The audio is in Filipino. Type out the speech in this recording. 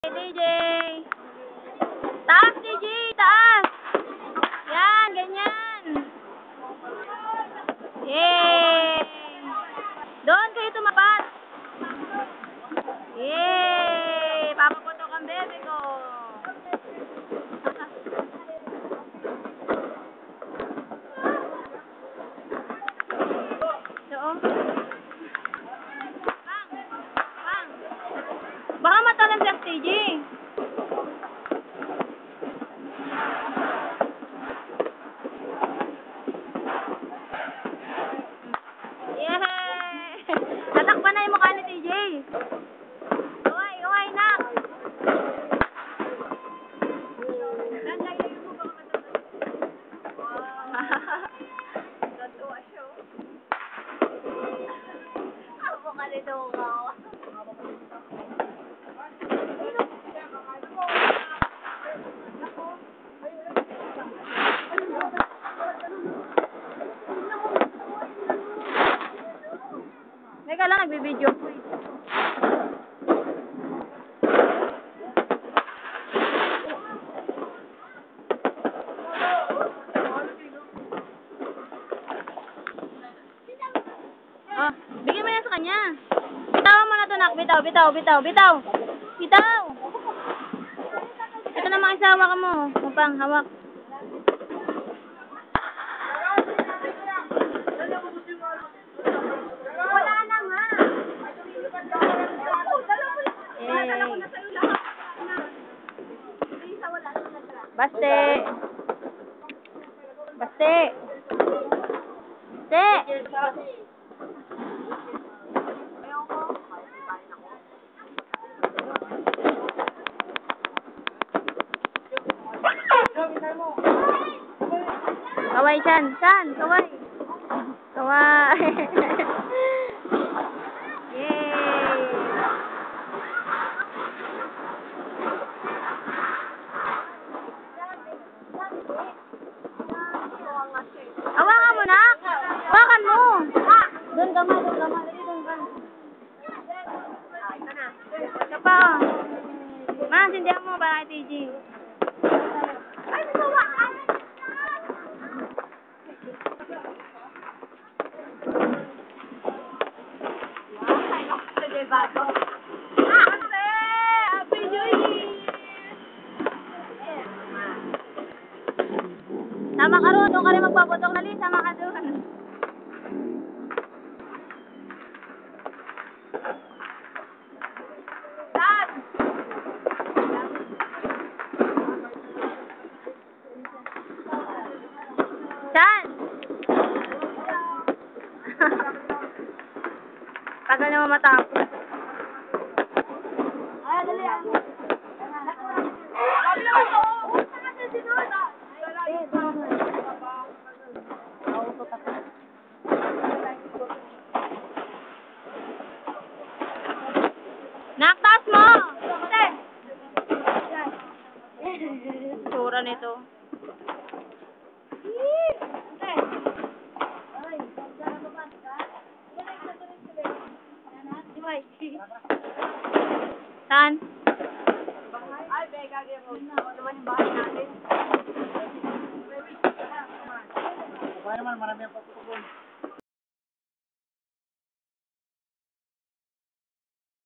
DJ. Taas, DJ. Taas. Yan, ganyan. Yay. Doon kayo tumapat. Yay. Papaputok ang bebe ko. So, Pang. Baka matalan si STG. Yay! Tatakpan na yung mukha ni TJ. Uway, nak. Nandayo mo baka matalan. Wow. Gatuwa siya. Ako ka nito ka. Teka lang, nagbibideo ko eh. Oh, bigyan mo yan sa kanya. Bitawan mo na ito, nak. Bitaw. Ito naman isa, hawakan mo. Mapang, hawak. Baste. Kaway, Chan, kaway. Yay. Hawakan mo, nak. Hawakan mo. Doon ka ma. Dali, doon ka. Ito pa, oh. Ma, sindihan mo para kay TG. Ay, nasawakan. Sama ka ron, doon ka rin magpaputok. Dali, sama ka doon. Chan! Tagal na mamatapos. Ay, dali. Naktas mo! Tsura nito. Saan? Ay, bega, ano naman yung bahay natin? Naman, marami ang pagkukul.